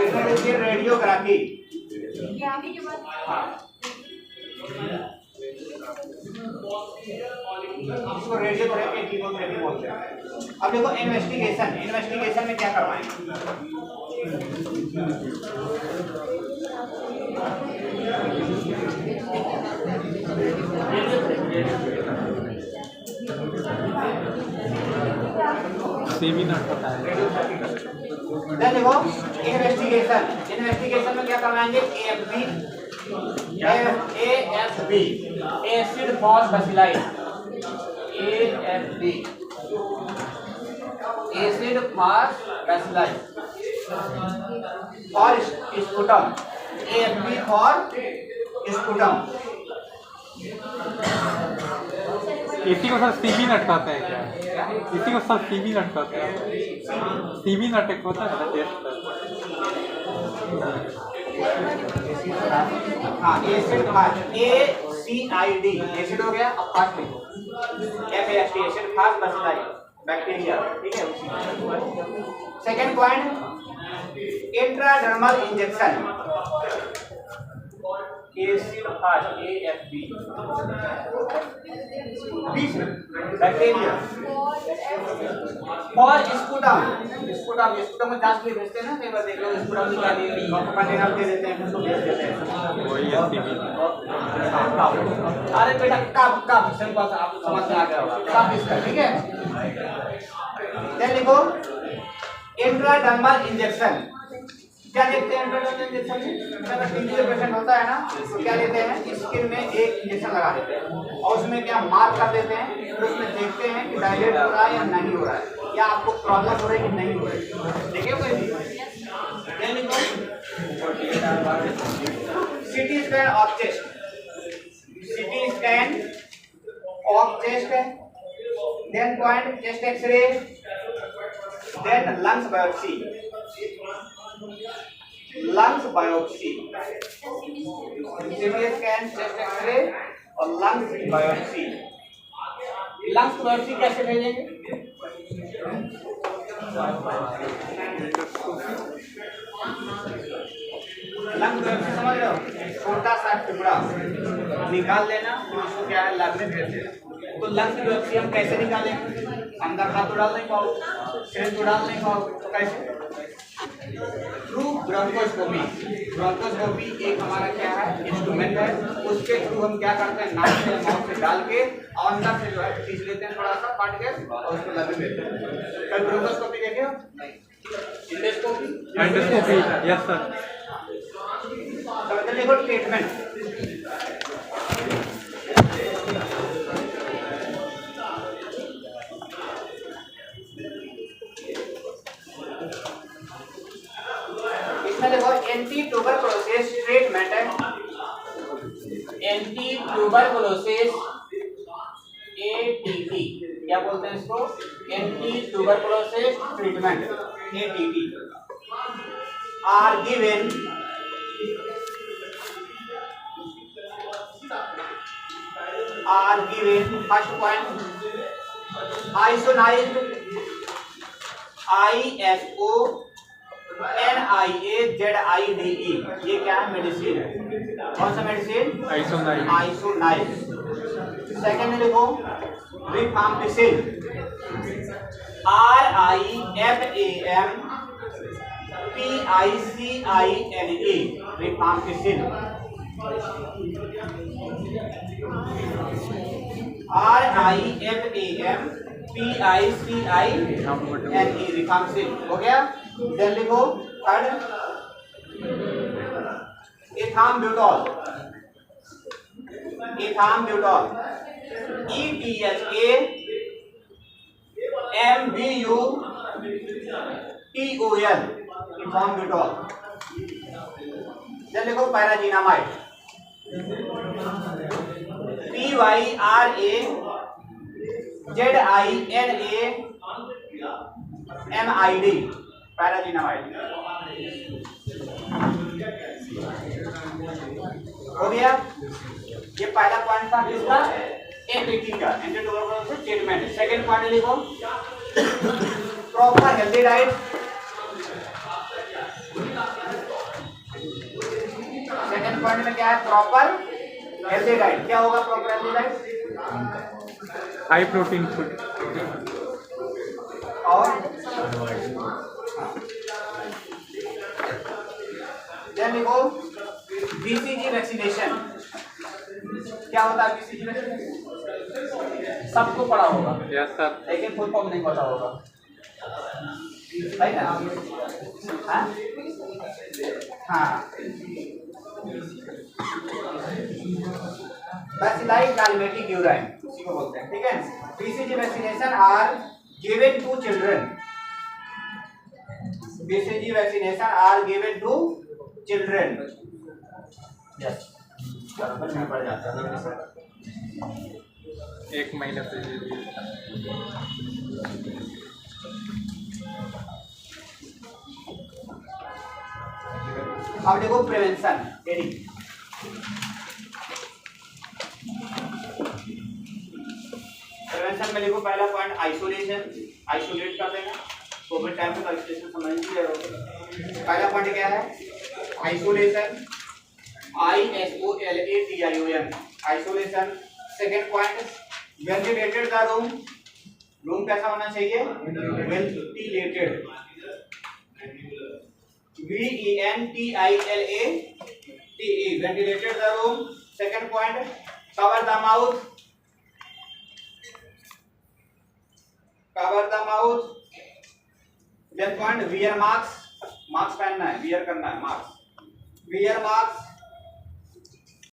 इसमें देखिए रेडियोग्राफी। हाँ, इसको रेडियोग्राफी कीमोथेरेपी बोलते हैं। अब देखो इन्वेस्टिगेशन, इन्वेस्टिगेशन में क्या करवाएंगे? सीवी नट पता है। देखो इन्वेस्टिगेशन, इन्वेस्टिगेशन में क्या करवाएंगे? एएफबी, एसिड फॉस्फोसिलाइड, एएफबी, एसिड फॉस्फोसिलाइड और स्पुटम, एएफबी और स्पुटम। इसी को सर सीवी नट कहते हैं क्या? इसी को सर सीवी नट कहते हैं। सीवी नट एक होता है ना टेस्ट। हाँ, एसिड फास्ट, ACID एसिड हो गया। अब फास्ट लिखो, FAST एसिड फास्ट बसिलाई बैक्टीरिया, ठीक है। Second point intradermal injection, acid fast AFB bacteria और स्पुटम, स्पुटम में जांच के लिए भेजते हैं ना, कई बार देख लो स्पुटम निकाल लिए कंटेनर दे देते हैं, उसको भेज देते हैं। वही है सीवी। अरे बेटा कब सिंपल सा, आप समझ में आ गया होगा कब इसका, ठीक है। देन लिखो इंट्राडर्मल इंजेक्शन। क्या देखते हैं इंट्राडर्मल इंजेक्शन में? अगर टीबी का पेशेंट होता है ना, तो क्या लेते हैं? स्किन में एक इंजेक्शन लगा देते हैं और उसमें क्या मार्क कर देते हैं, फिर उसमें देखते हैं कि डायलेट हो रहा है या नहीं हो रहा है, या आपको प्रॉब्लम हो रही है कि नहीं हो रही है। देखिए कोई भी CT scan of chest, CT scan of chest है। Then point chest x-ray, then lungs biopsy, lungs biopsy, CT scan, chest x-ray और लंग्स बायोप्सी। लंग्स बायोप्सी कैसे भेजेंगे? लंग्स बायोप्सी समझ रहे हो? छोटा सा टुकड़ा निकाल लेना, फिर उसको क्या है लैब में भेज देना। तो लंग्स बायोप्सी हम कैसे निकालेंगे? अंदर हाथ तो डाल नहीं पाओगे, सिर तो डाल नहीं पाओगे, तो कैसे? Through bronchoscopy. ब्रोंकोस्कोपी एक हमारा क्या है इंस्ट्रूमेंट है, उसके थ्रू हम क्या करते हैं, नाक से माउथ से डाल के और अंदर से जो है खींच लेते हैं थोड़ा सा काट के और उसको लैब में भेज देते हैं। कल ब्रोंकोस्कोपी देखे हो? Endoscopy, endoscopy yes sir. तो देखो ट्रीटमेंट, देखो एंटी ट्यूबरकुलोसिस ट्रीटमेंट है, एंटी ट्यूबरकुलोसिस ATT, क्या बोलते हैं इसको? Anti tuberculosis treatment ATT are given first point isoniazid ISO NIAZIDE, ये क्या है? मेडिसिन है। कौन सा मेडिसिन? आइसोनाइज। सेकंड में देखो rifampicin, RIFAMPICINE, rifampicin. RIFAMPICINE, rifampicin हो गया। देन लिखो थर्ड एथाम्ब्यूटॉल, एथाम्ब्यूटॉल ETHAMBUTOL, एथाम्ब्यूटॉल। देन लिखो पैराजीनामाइड, PYRAZINAMID, पैराजीनामाइड हो गया। ये पहला पॉइंट था किसका? ATT का, anti tuberculosis treatment. Second point लिखो हेल्दी डाइट, सेकंड पॉइंट में क्या है, प्रॉपर हेल्दी डाइट। क्या होगा proper healthy diet? High protein food और देन लिखो बीसीजी वैक्सीनेशन। क्या होता है बीसीजी वैक्सीनेशन? सबको पढ़ा होगा, यस सर। लेकिन फुल फॉर्म नहीं पता होगा, सही ना? हाँ, बैसिलाई कैलमेटिक यूराइन उसी को बोलते हैं, ठीक है। BCG vaccination are given to children, BCG vaccination are given to children. Yes, बराबर में पड़ जाता है। 1 महीने से अब देखो प्रिवेंशन एडी। प्रिवेंशन में देखो पहला पॉइंट आइसोलेशन, आइसोलेट कर देना। कोविड टाइम में आइसोलेशन समझ लीजिए। पहला पॉइंट क्या है? Isolation, ISOLATION, isolation. Second point ventilated the room, room कैसा होना चाहिए? Ventilated, VENTILATE, ventilated the room. Second point cover the mouth, cover the mouth. Then point wear mask, mask पहनना है, वियर करना है मास्क, वियर मास्क।